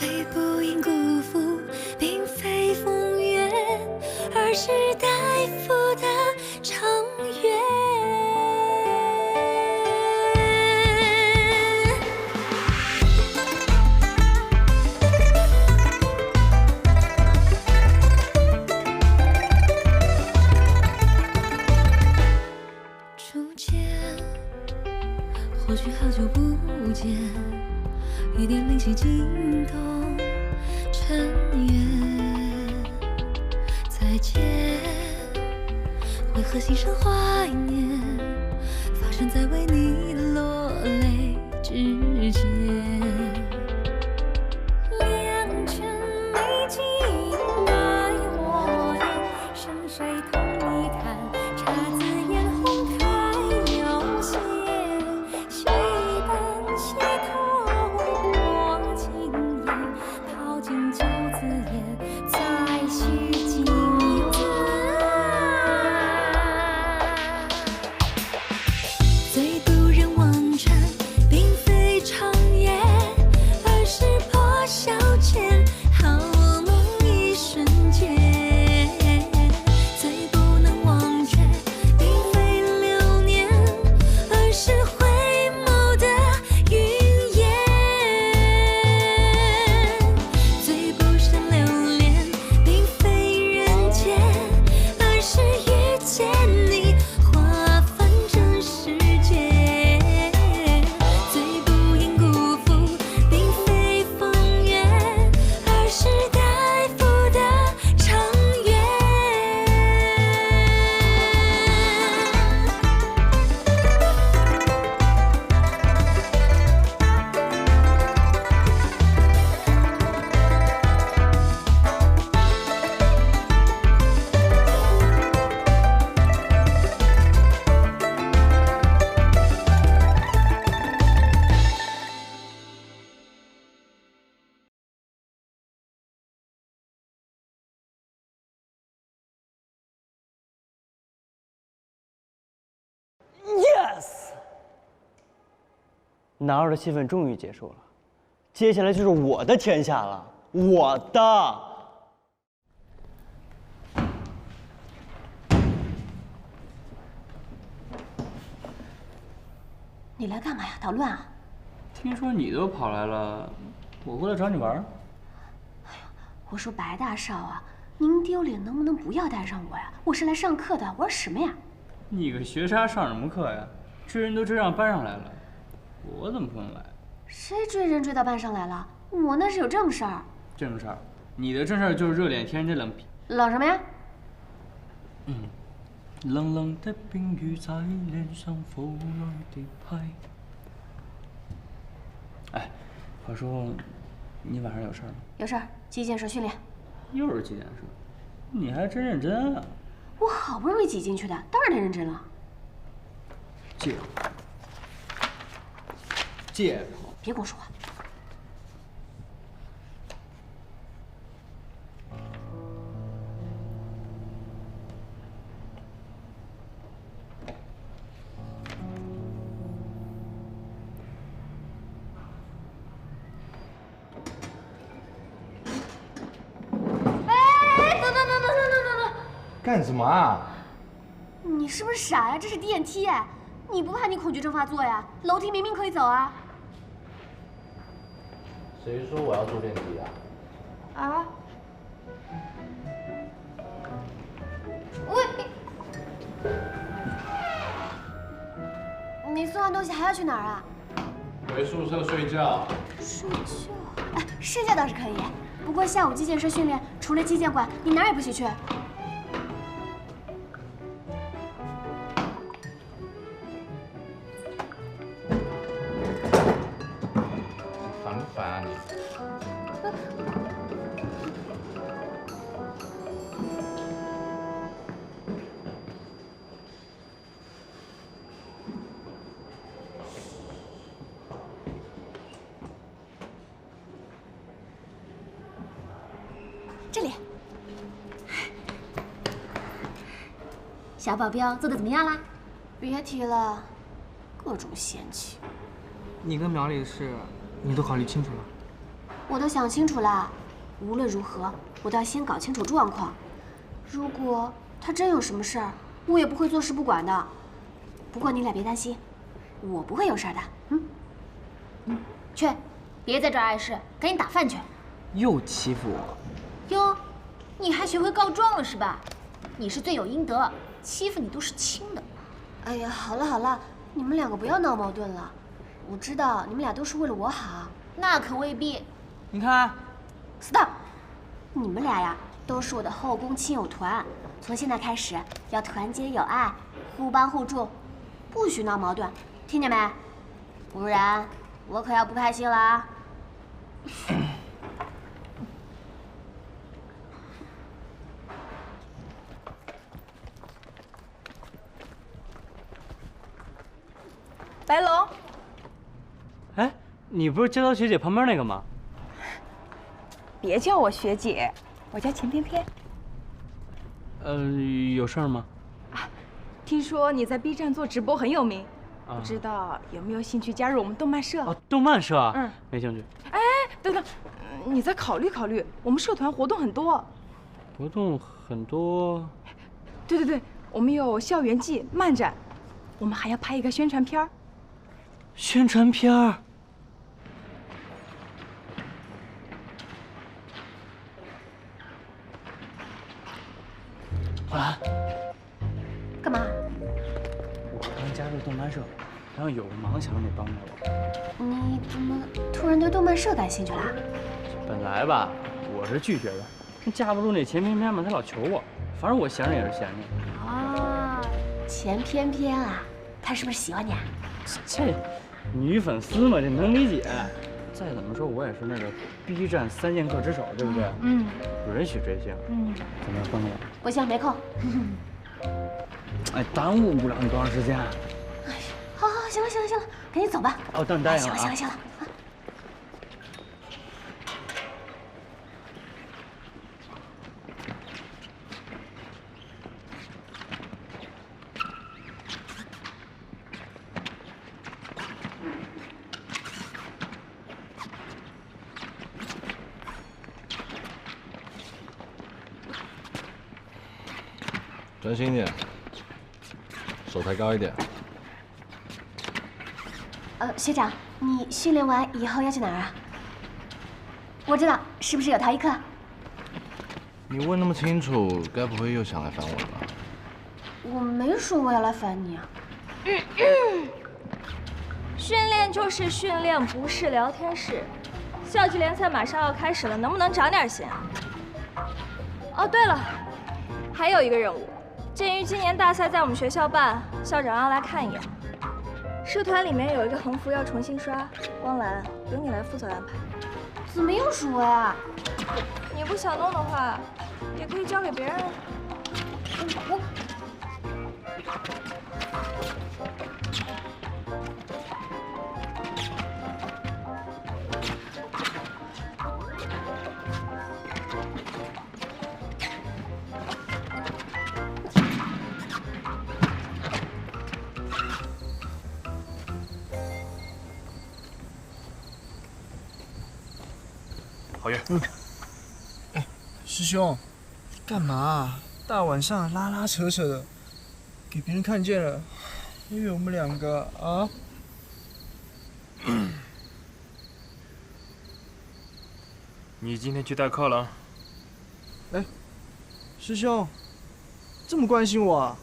最不应辜负，并非风月，而是待付的长远。初见，或许好久不见，一点灵犀惊动尘缘。再见，为何心生怀念？发生在为你落泪之间。两全美景爱火焰，深水同你看，姹紫嫣红开有限，血般血透过情眼，淘尽酒自言，再续经缘。最不忍忘川，并非长夜，而是破晓前好梦一瞬间。最不能忘却，并非流年，而是回眸的云烟。最不想留恋，并非人间，而是遇见你，划分这世界。最不应辜负，并非风月，而是待付的长远。Yes， 男二的戏份终于结束了，接下来就是我的天下了，我的。你来干嘛呀？捣乱啊！听说你都跑来了，我过来找你玩儿。我说白大少啊，您丢脸能不能不要带上我呀？我是来上课的，玩什么呀？你个学渣上什么课呀？追人都追上班上来了，我怎么不能来？谁追人追到班上来了？我那是有正事儿。正事儿，你的正事儿就是热脸贴人家冷屁。冷什么呀？冷冷的冰雨在脸上拂来的拍。哎，话说，你晚上有事儿吗？有事儿，击剑术训练。又是击剑术，你还真认真啊！我好不容易挤进去的，当然得认真了。借口，借口。别跟我说话。干什么啊？你是不是傻呀？这是电梯哎，你不怕你恐惧症发作呀？楼梯明明可以走啊。谁说我要坐电梯啊？啊？喂，你送完东西还要去哪儿啊？回宿舍睡觉。睡觉？哎，睡觉倒是可以，不过下午击剑社训练，除了击剑馆，你哪儿也不许去。烦不烦啊你？这里，小保镖做的怎么样啦？别提了，各种嫌弃。你跟苗里的事，你都考虑清楚了？我都想清楚了，无论如何，我都要先搞清楚状况。如果他真有什么事儿，我也不会坐视不管的。不过你俩别担心，我不会有事儿的。去，别在这儿碍事，赶紧打饭去。又欺负我。哟，你还学会告状了是吧？你是罪有应得，欺负你都是轻的。哎呀，好了好了，你们两个不要闹矛盾了。我知道你们俩都是为了我好。那可未必。你看 Stop！ 你们俩呀，都是我的后宫亲友团，从现在开始要团结友爱，互帮互助，不许闹矛盾，听见没？不然我可要不开心了啊！白龙，哎，你不是街道学姐旁边那个吗？别叫我学姐，我叫钱翩翩。有事儿吗？听说你在 B 站做直播很有名，啊不知道有没有兴趣加入我们动漫社？哦，动漫社啊？嗯，没兴趣。哎，等等，你再考虑考虑，我们社团活动很多。活动很多。对对对，我们有校园季、漫展，我们还要拍一个宣传片儿。宣传片儿。啊！干嘛？我刚加入动漫社，然后有个忙想让你帮帮我。你怎么突然对动漫社感兴趣了？本来吧，我是拒绝的，架不住那钱翩翩嘛，他老求我，反正我闲着也是闲着。啊，钱翩翩啊，他是不是喜欢你啊？这女粉丝嘛，这能理解。再怎么说，我也是那个 B 站3剑客之首，对不对？嗯，允许追星。怎么样，帮我？不行，没空。哎，耽误不了你多长时间。好，行了，赶紧走吧。哦，等你答应了啊。行了。专心一点，手抬高一点。学长，你训练完以后要去哪儿啊？我知道，是不是有陶艺课？你问那么清楚，该不会又想来烦我了吧？我没说我要来烦你啊。训练就是训练，不是聊天室。校际联赛马上要开始了，能不能长点心啊？哦，对了，还有一个任务，鉴于今年大赛在我们学校办，校长要来看一眼。社团里面有一个横幅要重新刷，光蓝由你来负责安排。怎么又是我呀？你不想弄的话，也可以交给别人。我郝月，师兄，干嘛？大晚上拉拉扯扯的，给别人看见了，以为我们两个啊？你今天去代课了？哎，师兄，这么关心我啊？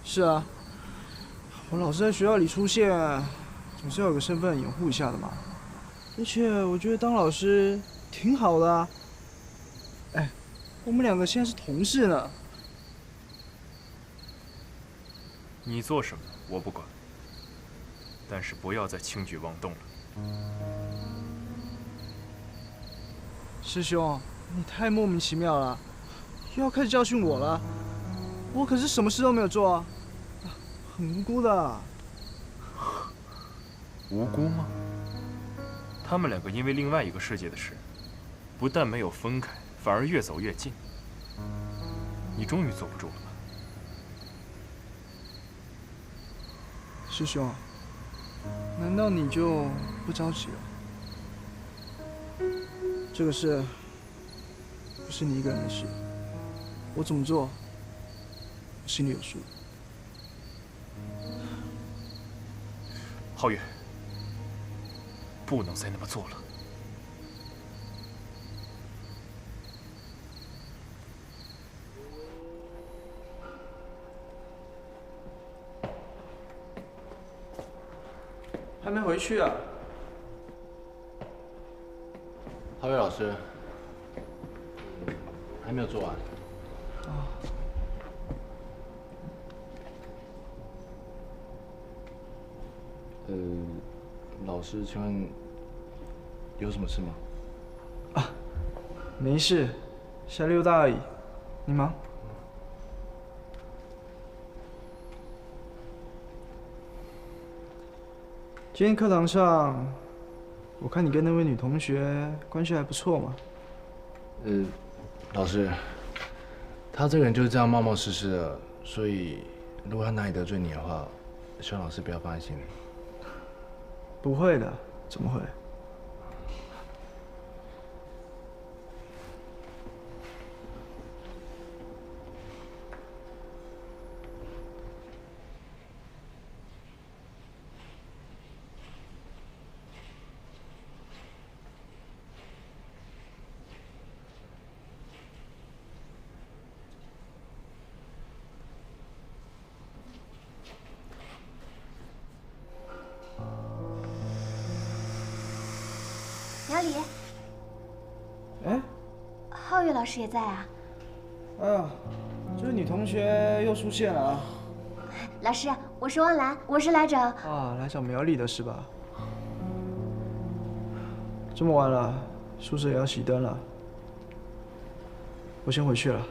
是啊，我老是在学校里出现，总是要有个身份掩护一下的嘛。而且我觉得当老师挺好的啊。哎，我们两个现在是同事呢。你做什么我不管，但是不要再轻举妄动了。师兄，你太莫名其妙了，又要开始教训我了。我可是什么事都没有做啊，很无辜的。无辜吗？他们两个因为另外一个世界的事，不但没有分开，反而越走越近。你终于坐不住了吧？师兄，难道你就不着急了？这个事不是你一个人的事，我怎么做，我心里有数。皓月，不能再那么做了。还没回去啊？皓月老师，还没有做完。老师，请问有什么事吗？没事，下溜达而已。你忙。今天课堂上，我看你跟那位女同学关系还不错嘛。老师，他这个人就是这样冒冒失失的，所以如果他哪里得罪你的话，希望老师不要放在心里。不会的，怎么会？苗里，哎，皓月老师也在啊。啊，这位女同学又出现了啊！老师，我是汪兰，我是来找……啊，来找苗里的是吧？这么晚了，宿舍也要熄灯了，我先回去了。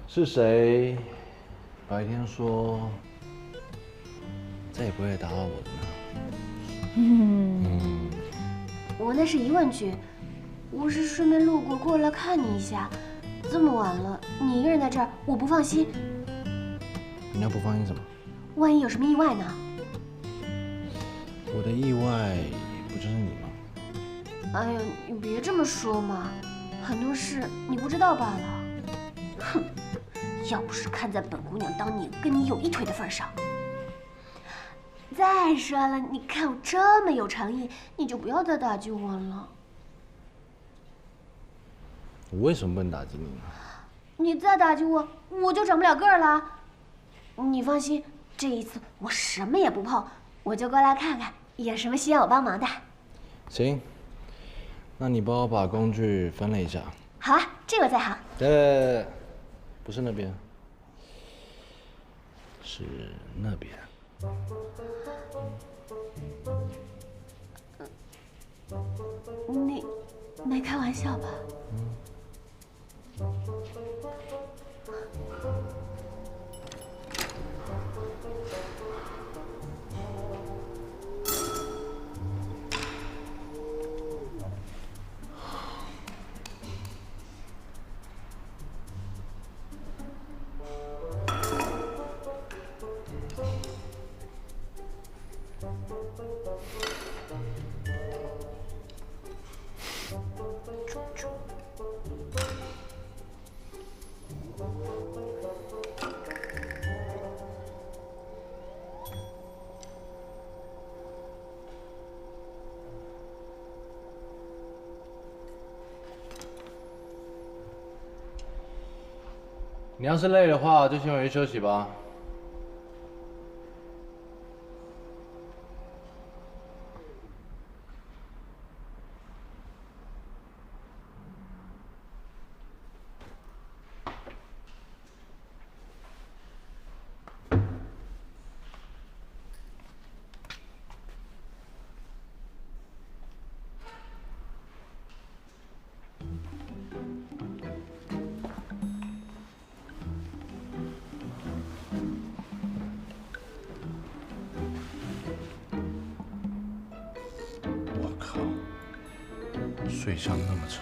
是谁白天说再也不会打扰我的呢？我那是疑问句，我是顺便路过来看你一下。这么晚了，你一个人在这儿，我不放心。你要不放心什么？万一有什么意外呢？我的意外不就是你吗？哎呀，你别这么说嘛，很多事你不知道罢了。哼，要不是看在本姑娘当年跟你有一腿的份上。再说了，你看我这么有诚意，你就不要再打击我了。我为什么不能打击你呢？你再打击我，我就长不了个儿了。你放心，这一次我什么也不碰，我就过来看看有什么需要我帮忙的。行，那你帮我把工具分类一下。好啊，这个在行。不是那边，是那边。你没开玩笑吧？你要是累的话，就先回去休息吧。睡相那么丑。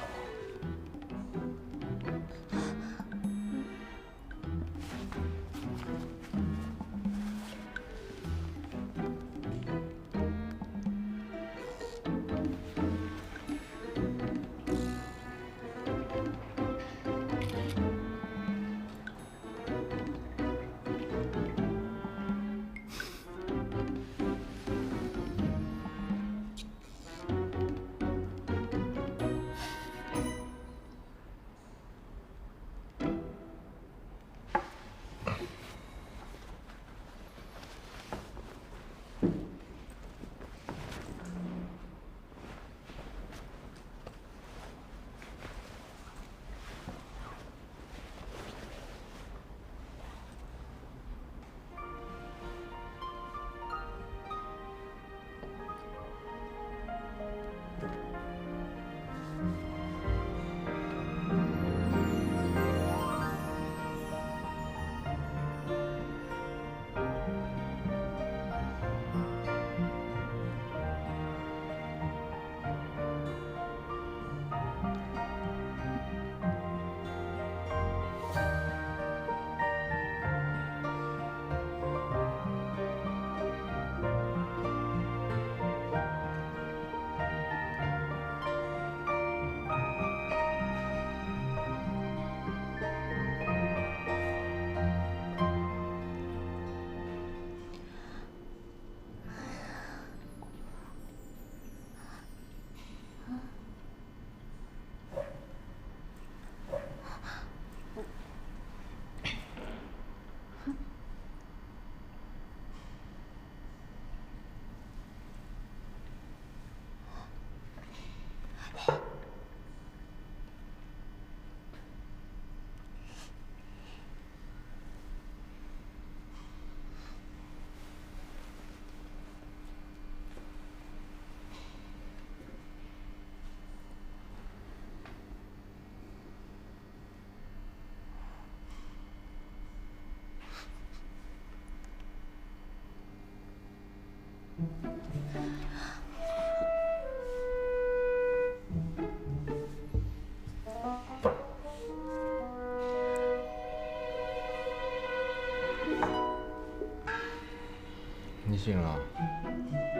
你醒了？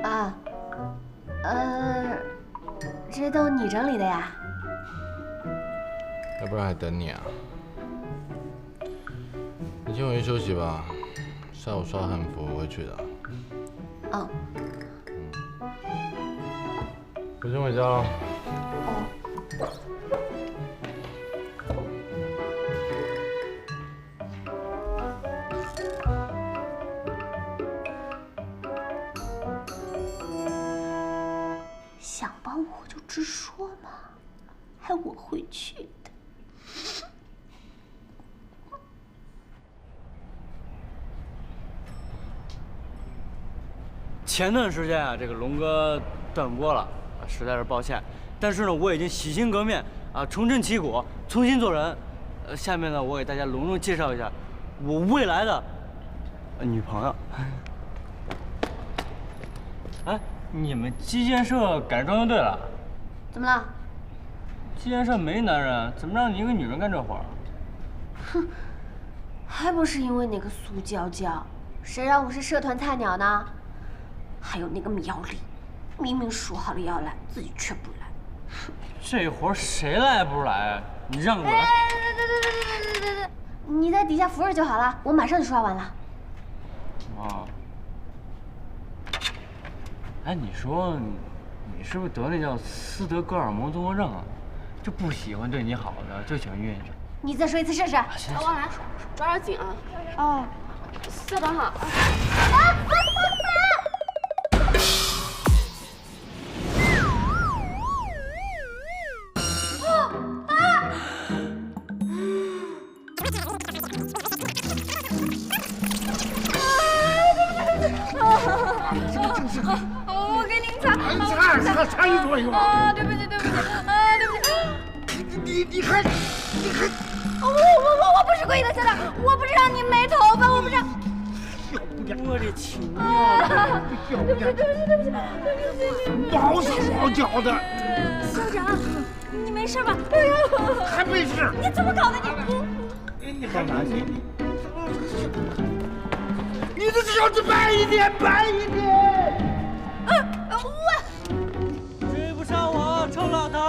啊，这都你整理的呀？要不然还等你啊？你先回去休息吧，下午刷汉服我会去的。嗯。我先回家了。想帮我就直说嘛，还我会去的。前段时间啊，这个龙哥断播了，实在是抱歉。但是呢，我已经洗心革面啊，重振旗鼓，重新做人。下面呢，我给大家隆重介绍一下我未来的女朋友。哎，你们基建社改装就对了。怎么了？基建社没男人，怎么让你一个女人干这活？哼，还不是因为那个苏娇娇，谁让我是社团菜鸟呢？还有那个苗丽，明明说好了要来，自己却不来。这活谁来不来啊？你让我来。对，你在底下扶着就好了，我马上就刷完了。哦。哎，你说你是不是得那叫斯德哥尔摩综合症啊？就不喜欢对你好的，就喜欢晕着。你再说一次试试。王兰，抓点紧啊！哦，校长好。我给您擦，擦一左右啊！对不起，对不起，啊，对不起。你还，我不是故意的，校长，我不知道你没头发，我不知道。我的亲娘！对不起，毛手毛脚的。校长，你没事吧？还没事。你怎么搞的你还拿你的小子白一点，白一点。追不上我，臭老头！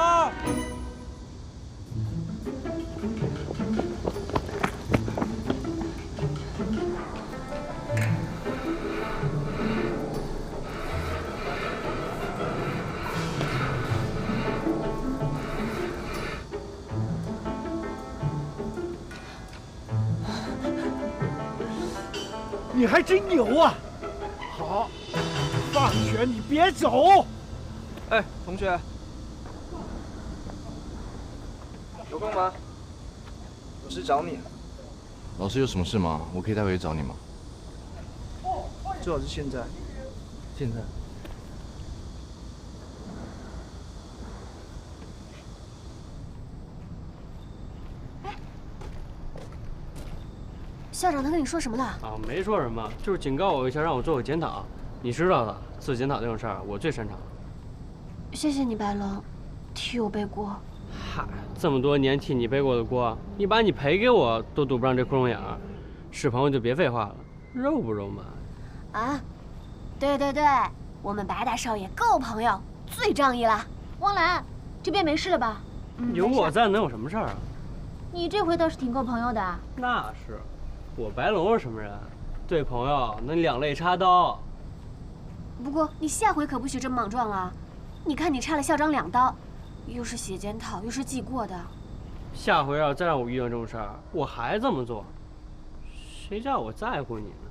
你还真牛啊！好，放学你别走。哎，同学，有空吗？有事找你。老师有什么事吗？我可以待会去找你吗？最好是现在。现在？校长他跟你说什么了？啊，没说什么，就是警告我一下，让我做个检讨。你知道的，自检讨这种事儿我最擅长。谢谢你，白龙，替我背锅。嗨，这么多年替你背过的锅，你把你赔给我都堵不上这窟窿眼儿。是朋友就别废话了，肉不肉嘛？啊，对对对，我们白大少爷够朋友，最仗义了。汪澜，这边没事了吧？有我在，能有什么事儿啊？你这回倒是挺够朋友的。那是，我白龙是什么人？对朋友能两肋插刀。不过你下回可不许这么莽撞了。你看你插了校长2刀，又是写检讨，又是记过的。下回要再让我遇到这种事儿，我还这么做。谁叫我在乎你呢？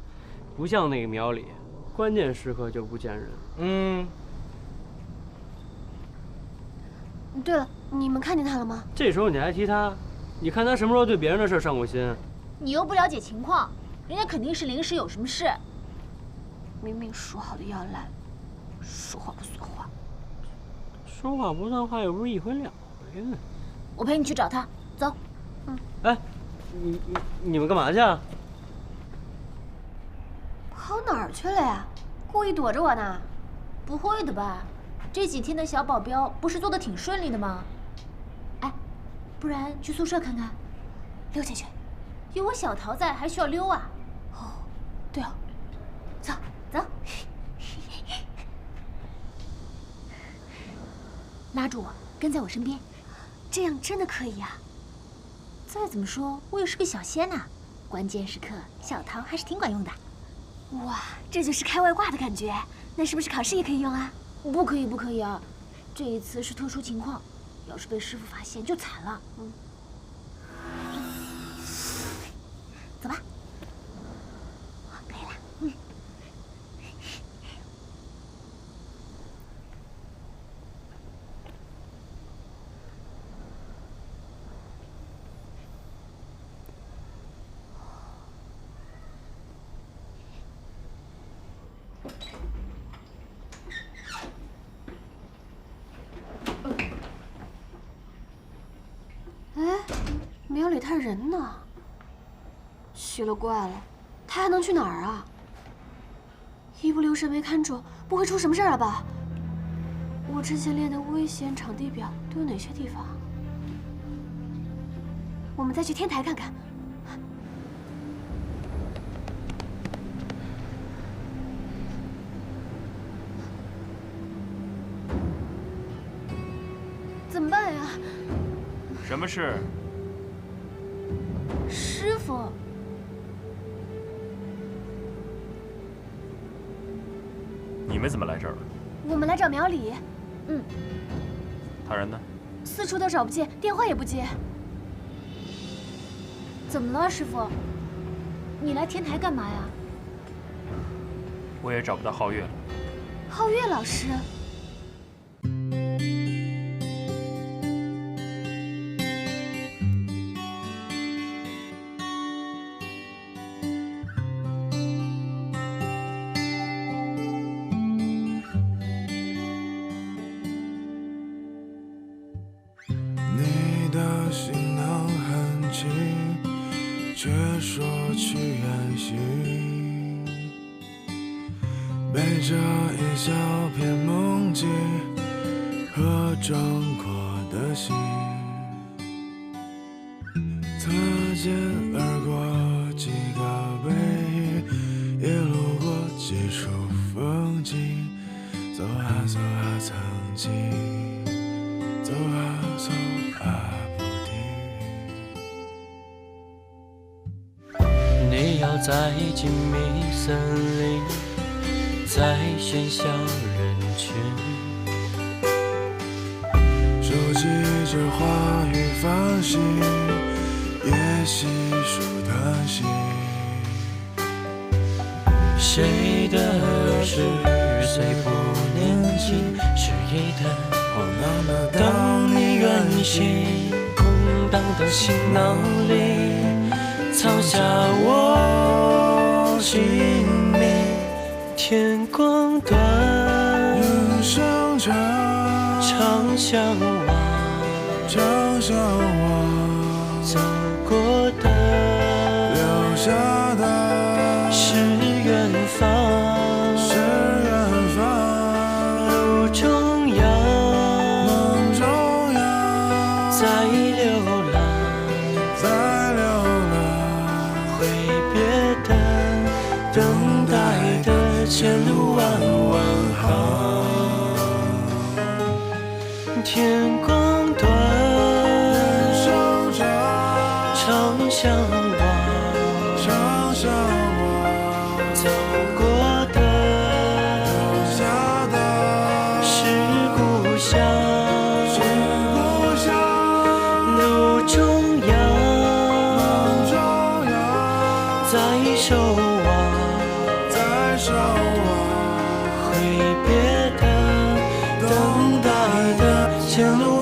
不像那个苗里，关键时刻就不见人。对了，你们看见他了吗？这时候你还提他？你看他什么时候对别人的事上过心？你又不了解情况，人家肯定是临时有什么事。明明说好的要来，说话不算话。说话不算话又不是一回两回的。我陪你去找他，走。哎，你们干嘛去啊？跑哪儿去了呀？故意躲着我呢？不会的吧？这几天的小保镖不是做的挺顺利的吗？哎，不然去宿舍看看。溜进去。有我小桃在，还需要溜啊？哦，对哦，走。走，拉住我，跟在我身边，这样真的可以呀？再怎么说，我也是个小仙呐，关键时刻小桃还是挺管用的。哇，这就是开外挂的感觉，那是不是考试也可以用啊？不可以，不可以啊！这一次是特殊情况，要是被师傅发现就惨了。走吧。可以了。庙里他人呢？奇了怪了，他还能去哪儿啊？一不留神没看住，不会出什么事儿了吧？我之前练的危险场地表都有哪些地方？我们再去天台看看。怎么办呀？什么事？师傅，你们怎么来这儿了？我们来找苗里。他人呢？四处都找不见，电话也不接。怎么了，师傅？你来天台干嘛呀？我也找不到皓月了。皓月老师。却说去远行，背着一小片梦境和壮阔的心，擦肩而过几个背影，也路过几处风景，走啊走啊曾经，走啊走啊你要在静谧森林，在喧嚣人群，收集着花语芳心，也细数叹息。谁的儿时虽不年轻，是一段荒唐的当你远行，空荡的行囊里藏下我姓名，天光短，人生长，常向往，常向往，走过的，留下。天光短，长相望，走过的是故乡，路中央，在守望，挥别的，等待的，前路。